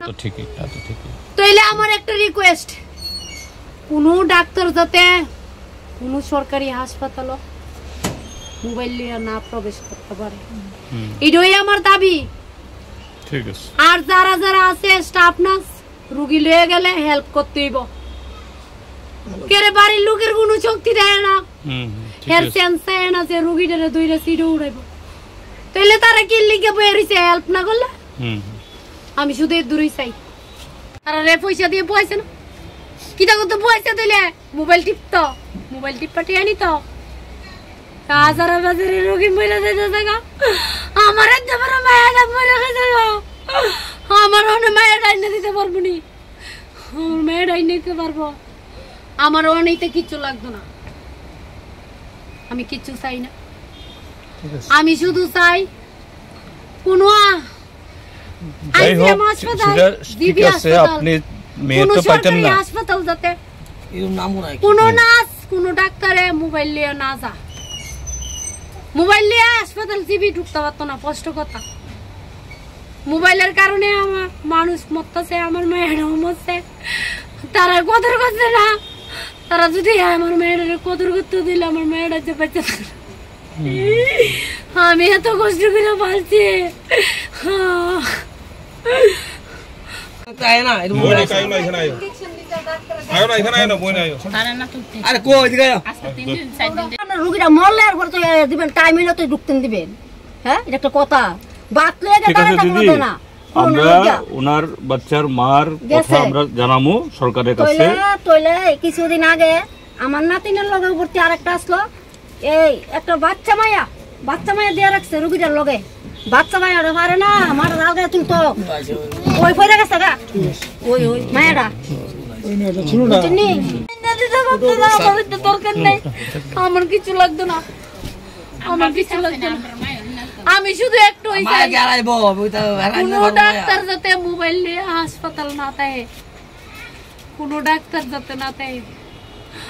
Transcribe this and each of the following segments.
তো ঠিকই তাইলে আমার একটা রিকোয়েস্ট, কোনো ডাক্তার যাতে কোনো সরকারি হাসপাতাল মোবাইল নিয়ে না প্রবেশ করতে পারে, এটাই আমার দাবি। ঠিক আছে। আর যারা যারা আছে স্টাফ নার্স রোগী লয়ে গেলে হেল্প করতে হইব। কেরে বাড়ির লোকের কোনো শক্তি দেয় না, হের সেন্স দেয় না যে রোগীটারে দুইটা সিটে উড়াইব। তাইলে তারা কি লিখে বয়ে রইছে হেল্প না করলে? আমি শুধু দূরই চাই। তারা রে পয়সা দিয়ে পয়সা না কিটা করতে পয়সা দিলে মোবাইল টিপতো, মোবাইল টিপ পাঠিয়ে আনি তো হাজারা বাজারে রোগী মরে যেতে গা। আমার একটা বড় মায়েরা মরে গেছে গা, আমার অনেক মায়ের ডাইনে দিতে পারবো নি, আমার মায়ের ডাইনে দিতে পারবো। আমার অনেকতে কিচ্ছু লাগতো না, আমি কিচ্ছু চাই না। আমি শুধু চাই কোনো হাসপাতাল যাতে কোনো নার্স কোনো ডাক্তারে মোবাইল নিয়ে না যা, মোবাইল নিয়ে হাসপাতাল জিবি ঢুকতে পারতো না। স্পষ্ট কথা, মোবাইলের কারণে আমার মানুষ মরতেছে, আমার মেয়েরাও মরছে। তারা কদর করছে না, তারা যদি আমার মেয়েটার কদর করতে দিলে আমার মেয়েটা যে বেঁচে থাকে। আমি এত কষ্ট করে পালছি। রুগীরা মরলে আর দিবেন টাইম হলে তো ঢুকতেন দিবেন। হ্যাঁ, এটা একটা কথা। আমরা ওনার বাচ্চার মার কথা আমরা জানামু সরকারের কাছে। তইলে কিছুদিন আগে আমার নাতিনের লগে ভর্তি আরেকটা আসলো, এই একটা বাচ্চা মায়া দিয়ে রাখছে রুগীটার লগে। বাচ্চা মায়াটা পারে না আমার আলগে তুলতো, ওই পয়রা গেছে গা ওই মায়াটা। আমার কিছু লাগতো না, আমার কিছু লাগতো না। আমি শুধু একটু ডাক্তার যাতে মোবাইল নিয়ে হাসপাতাল না থাকে, কোন ডাক্তার যাতে না থাকে।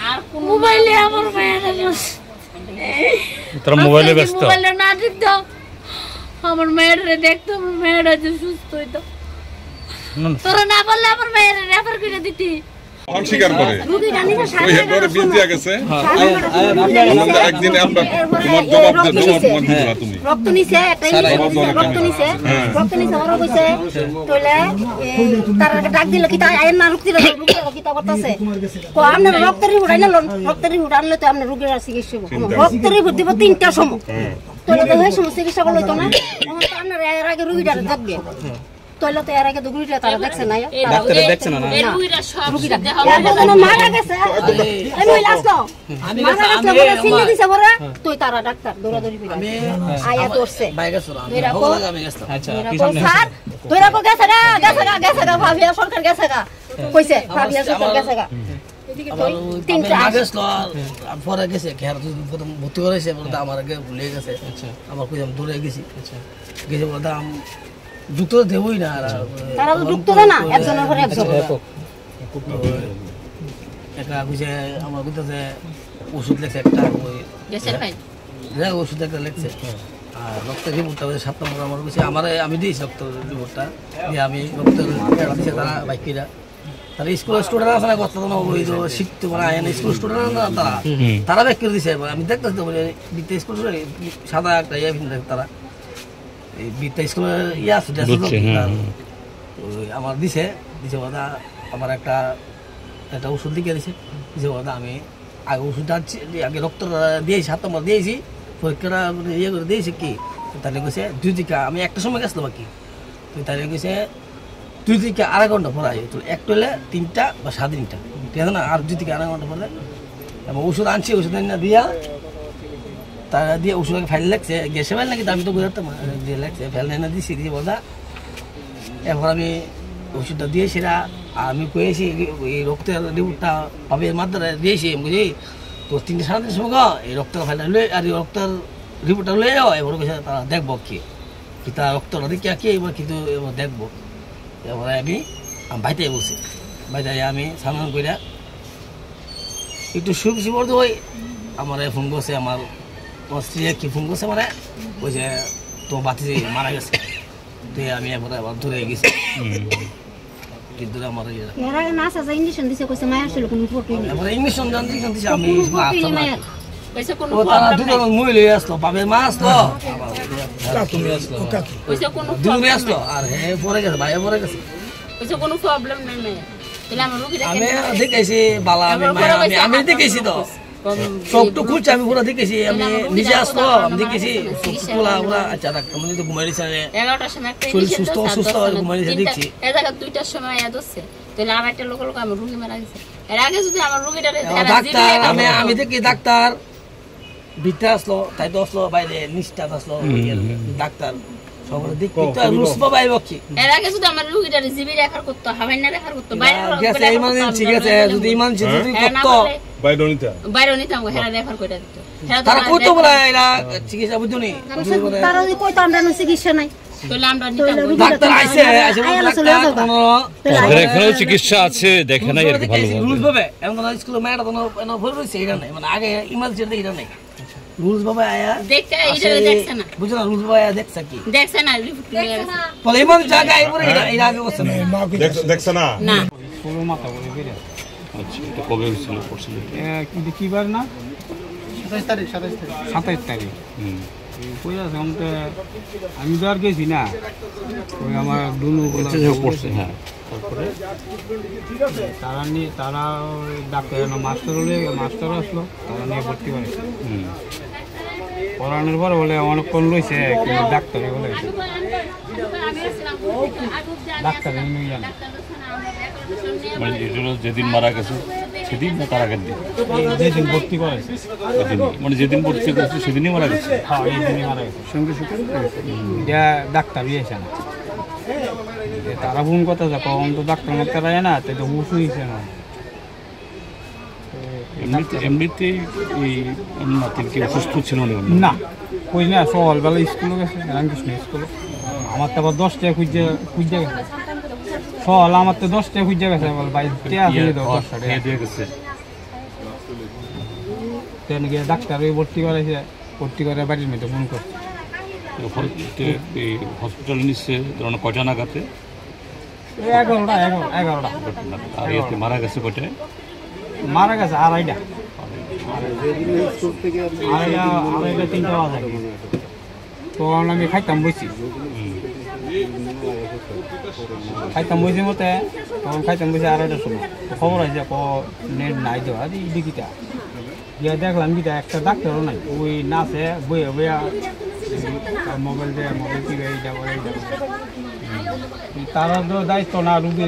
আর মোবাইলে আমার মোবাইলে ব্যস্ত, মোবাইলে না দেখতো আমার মেয়ের দেখতো, আমার মেয়েরা যে সুস্থ হইতো। তোরা না বললে আমার মেয়ের রেফার করে দিতি। অস্বীকার করে ওই হেডরে বিল দিয়া গেছে। একদিন আমরা তোমার জবাব দিবা, তুমি রক্ত নিছে, রক্ত নিছে ওরা কইছে তোলে তার ডাক দিল কি তাই আইন না রক্ত দিল, কি তা করতেছে কো আমরা রক্তের রিপোর্ট আইনা লন, রক্তের রিপোর্ট আনলে তো আমরা রোগীর চিকিৎসা করব। রক্তের রিপোর্ট দিব 3টার সময়, তোলে তো এই সমস্ত চিকিৎসা করলে তো না আমরা এর আগে রোগীটার দেখবে। তোলে তো এর আগে তো রোগীটা তারা দেখছে না, ডাক্তার দেখছে না, এই রোগীরা সব মারা গেছে। আমি আসলো মারা গেছে বলে সিনে দিছে বলে তুই তারা ডাক্তার দৌড়াদৌড়ি করে আয়া তোরছে দৌড়া কো। আচ্ছা কি সামনে স্যার দৌড়া কো গেছে গা ভাবিয়া সরকার গেছে গা কইছে, ভাবিয়া সরকার গেছে গা। পরে গেছে প্রথম ভর্তি করেছে বলতে আমার আগে ভুলে গেছে। আমার কই আমি দৌড়ে গেছি, গেছে বলতে যুক্ত দেবই না, তারা তো যুক্ত না, একজনের পরে একজন একটা কইছে আমার কইতেছে ওষুধ লেখছে একটা, ওই ওষুধ একটা লেখছে। আর রক্তের রিপোর্টটা 7 নম্বর আমার কইছে আমার, আমি দিয়েছি রক্তের রিপোর্টটা দিয়ে, আমি রক্তের দিচ্ছে তারা বাইকিরা, তারা স্কুলের স্টুডেন্ট আছে না, কথা তো ওই শিখতে মানে স্কুল স্টুডেন্ট না, তারা ব্যাক করে দিছে। আমি দেখতেছি তো বিদ্যা স্কুল সাদা একটা ইয়ে তারা এই বিদ্যা স্কুলের ইয়ে আছে আমার দিছে বলতে আমার একটা ওষুধ লিখে দিছে বলতে আমি আগে ওষুধটা আগে রক্ত দিয়েছি, 7 নম্বর দিয়েছি, পরীক্ষাটা ইয়ে করে দিয়েছি কি তাহলে কইছে 2 থেকে আমি একটা সময় গেছিলাম আর কি, তো তাহলে কইছে 2 থেকে আড়াই ঘন্টা পরে তো একটা হলে 3টা বা 3:30 ঠিক আছে না, আর 2 থেকে আড়াই ঘন্টা পরে এবং ওষুধ আনছি, ওষুধ না দিয়া তারা দিয়ে ওষুধ ফাইল লাগছে গ্যাসে ফাইল নাকি আমি তো বুঝাতাম দিয়ে লাগছে ফাইল না দিয়েছি দিয়ে বলতা। এরপর আমি ওষুধটা দিয়েছি সেটা আমি কয়েছি এই রক্তের রিপোর্টটা পাবে মাত্রা দিয়েছি বুঝি তো 3টে 3:30 সময় এই রক্তের ফাইলটা লয়ে আর রক্তের রিপোর্টটা লয়ে যাও। এবার কইছে তারা দেখবো কি তার রক্তটা দেখে কি এবার কিন্তু এবার দেখবো। এরপরে আমি ভাইতে বলছি, ভাইতে আমি সামনে করে একটু শুকছি বলতে ওই আমার ফোন করছে, আমার স্ত্রী কি ফোন করছে মানে বলছে তো বাতি মারা গেছে, তো আমি এরপরে আবার ধরে গেছি। কিন্তু আমার এর আগে নাস আছে ইঞ্জেকশন দিছে কইছে মায়া আসলে কোনো ফটোই নেই আমার ইংলিশন দিছে আমি কইছে কোনো তারা দুজন মহিলা আসলো বাবের মা আসলো তুমি আসলো কইছে কোনো দুজন আসলো আর হে পরে গেছে ভাই পরে গেছে কইছে কোনো প্রবলেম নাই মেয়ে তাহলে আমার রোগী আমি দেখেছি বালা আমি দেখেছি তো সবটু খুলছে আমি পুরো দেখেছি আমি নিজে আসলো আমি দেখেছি সবগুলা ওরা আচ্ছা ডাক্তার মানে তো ঘুমাই দিছে 11টার সময় একটা শরীর সুস্থ ঘুমাই দিছে দেখছি এই জায়গা 2টার সময় এদ হচ্ছে তাহলে আর একটা লোক আমার রোগী মারা গেছে এর আগে যদি আমার রোগীটারে ডাক্তার আমি দেখি ডাক্তার বিটা আসলো তাই তো আসলো বাইরে নিষ্ঠাত আসলো ডাক্তার সবার দেখি তো রুস বাবাই বকি এর আগে যদি আমার রোগীটারে জিবি রেফার করতে হাবাই না রেফার করতে বাইরে গেছে ইমার্জেন্সি গেছে যদি ইমার্জেন্সি যদি করতে বাইরে নিতে হেরা রেফার করে দিত তারা কত বলে এরা চিকিৎসা বুঝুনি তারা যদি কইতো আমরা চিকিৎসা নাই তাহলে আমরা নিতাম ডাক্তার আইছে এখানেও চিকিৎসা আছে দেখে নাই আর কি ভালো রুলস ভাবে এমন স্কুলে মেয়েটা তো এনে ভরে রইছে এটা নাই মানে আগে ইমার্জেন্সি এটা নাই রুলস ভাবে আয়া দেখতে এটা দেখছ না বুঝছ না রুলস ভাবে আয়া দেখছ কি দেখছ না রিপোর্ট নিয়ে গেছে বলে এমন জায়গায় পরে এটা আগে বসে দেখছ না না পুরো মাথা বলে বেরে আচ্ছা এটা কবে হয়েছিল পড়ছিল কিন্তু কি বার না 27 তারিখ কই আছে আমি তো আর গেছি না ওই আমার দুনু পড়ছে হ্যাঁ তারপরে তারা ডাক্তার মাস্টার আসলো তারা নিয়ে ভর্তি করে পড়ানোর পর বলে অনেকক্ষণ রয়েছে ডাক্তারে বলে ডাক্তার নিয়ে জানে মানে যেদিন মারা গেছে সেদিন না তার আগের দিন যেদিন ভর্তি করেছে মানে যেদিন ভর্তি করেছে সেদিনই মারা গেছে হ্যাঁ এই দিনই মারা গেছে সঙ্গে সঙ্গে ডাক্তার ইয়েছে না তারা ফোন কথা যা কখন তো ডাক্তার মাক্তার আয় না তাই তো হুশ হয়েছে না এমনিতেই এই নাতির কি অসুস্থ ছিল না কই না সকালবেলা স্কুলে গেছে রামকৃষ্ণ স্কুলে আমার তো আবার 10টায় খুঁজে গেছে সকাল আমার তো 10টায় খুঁজে গেছে বল ভাই দিয়ে গেছে গিয়ে ডাক্তার ভর্তি করেছে ভর্তি করে বাড়ির মেয়েতে ফোন করছে হসপিটালে নিচ্ছে ধরুন কয়টা নাগাতে 11টা আর এতে মারা গেছে কয়টায় মারা গেছে 2:30 3টা বাজে তখন আমি খাইতাম বসি মতে তখন খাইতাম বসে 2:30টার সময় খবর আছে নেট নাই তো আরে দিকিটা গিয়া দেখলাম কিটা একটা ডাক্তারও নাই ওই নাচে বইয়া মোবাইল টিভি এইটা বলে তারা তো দায়িত্ব না রুগী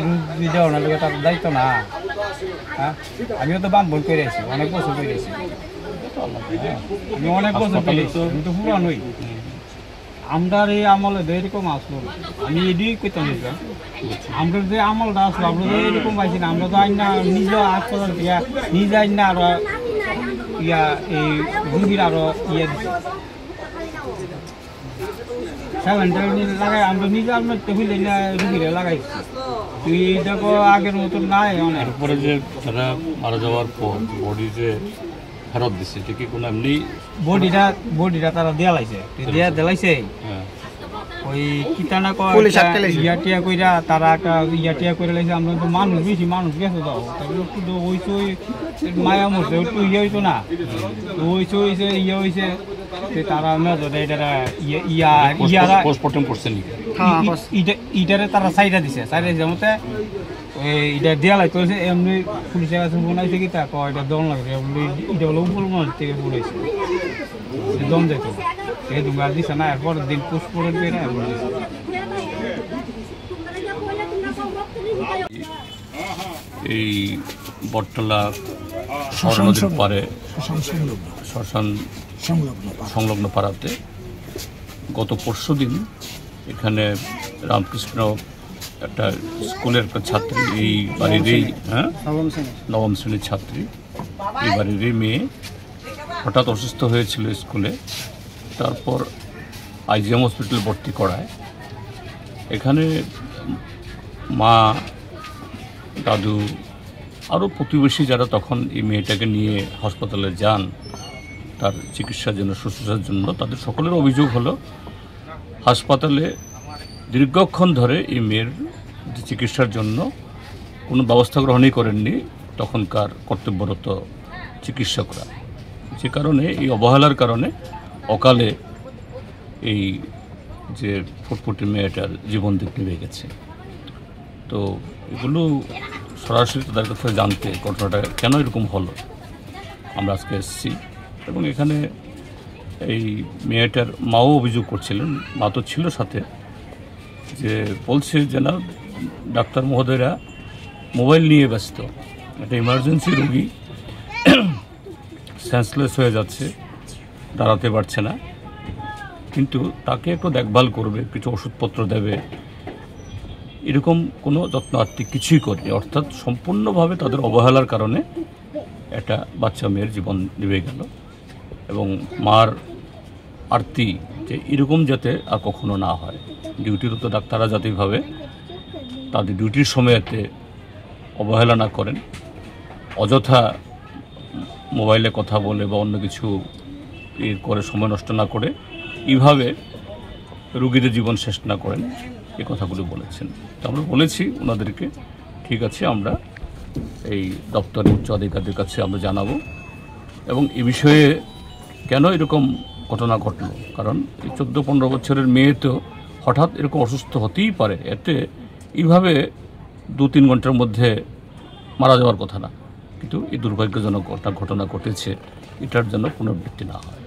দেওয়া না তার দায়িত্ব না হ্যাঁ আমিও তো বান্ধবন করে আছি অনেক বছর করে আছি আমি অনেক বছর পেয়েছি কিন্তু পুরানোই আমরা এই আমলে এরকম আসলো আমি এদিকে কইতাম আমরা যে আমলটা আসলো আমরা তো এরকম পাইছি না আমরা তো আইন না নিজে হাসপাতাল থেকে নিজে আইন না আরো এই রুগীর আরো দিচ্ছে লাগাই আমরা নিজে আপনার টেবিল রুগীরা লাগাইছি তুই দেখো আগের মতন নাই অনেক এরপরে যে তারা মারা যাওয়ার পর বডি যে ফেরত দিচ্ছে ঠিক কোনো এমনি বডিটা তারা দেয়ালাইছে দেলাইছে ওই কিতানা ইয়াটিয়া কইরা তারা একটা ইয়াটিয়া করে লাইছে আমরা তো মানুষ বেশি মানুষ গেছে তো একটু হইছে ওই মায়া মরছে একটু ইয়ে হইতো না হইছে ইয়ে হইছে তারা পোস্টমর্টম করছে ইটারে তারা সাইডা দিছে মতে এটা দেয়ালাই করেছে এমনি পুলিশের কাছে বনাইছে কি তা এটা দম লাগছে এটা হলো উপর মনে থেকে বলেছে দম যেত এই দুবার দিছে না এরপর দিন পোস্টমর্টম করে এই বটতলা নদীর পারে শ্মশান সংলগ্ন পাড়াতে গত পরশুদিন এখানে রামকৃষ্ণ একটা স্কুলের একটা ছাত্রী এই বাড়িরই নবম শ্রেণীর ছাত্রী এই বাড়িরই মেয়ে হঠাৎ অসুস্থ হয়েছিল স্কুলে তারপর আইজিএম হসপিটালে ভর্তি করায় এখানে মা দাদু আরও প্রতিবেশী যারা তখন এই মেয়েটাকে নিয়ে হাসপাতালে যান তার চিকিৎসার জন্য শুশ্রূষার জন্য তাদের সকলের অভিযোগ হলো হাসপাতালে দীর্ঘক্ষণ ধরে এই মেয়ের চিকিৎসার জন্য কোনো ব্যবস্থা গ্রহণই করেননি তখনকার কর্তব্যরত চিকিৎসকরা, যে কারণে এই অবহেলার কারণে অকালে এই যে ফুটফুটে মেয়েটার জীবন দিক নেমে গেছে। তো এগুলো সরাসরি তাদের কাছে জানতে ঘটনাটা কেন এরকম হলো আমরা আজকে এসেছি। এবং এখানে এই মেয়েটার মাও অভিযোগ করছিলেন, মা তো ছিল সাথে, যে বলছে যে না ডাক্তার মহোদয়রা মোবাইল নিয়ে ব্যস্ত, একটা ইমার্জেন্সি রোগী সেন্সলেস হয়ে যাচ্ছে, দাঁড়াতে পারছে না, কিন্তু তাকে একটু দেখভাল করবে, কিছু ওষুধপত্র দেবে, এরকম কোনো যত্ন আত্মিক কিছুই করেনি। অর্থাৎ সম্পূর্ণভাবে তাদের অবহেলার কারণে একটা বাচ্চা মেয়ের জীবন নিভে গেল। এবং মার আরতি যে এরকম যাতে আর কখনো না হয়, ডিউটিরত ডাক্তাররা যাতেভাবে তাদের ডিউটির সময়তে অবহেলা না করেন, অযথা মোবাইলে কথা বলে বা অন্য কিছু করে সময় নষ্ট না করে এইভাবে রোগীদের জীবন শেষ না করেন, এই কথাগুলো বলেছেন। তো আমরা বলেছি ওনাদেরকে ঠিক আছে, আমরা এই দপ্তরের উচ্চ আধিকারিকের কাছে আমরা জানাবো এবং এ বিষয়ে কেন এরকম ঘটনা ঘটলো। কারণ এই 14-15 বছরের মেয়ে তো হঠাৎ এরকম অসুস্থ হতেই পারে, এতে এইভাবে 2-3 ঘন্টার মধ্যে মারা যাওয়ার কথা না, কিন্তু এই দুর্ভাগ্যজনক ঘটনা ঘটেছে, এটার জন্য পুনরাবৃত্তি না হয়।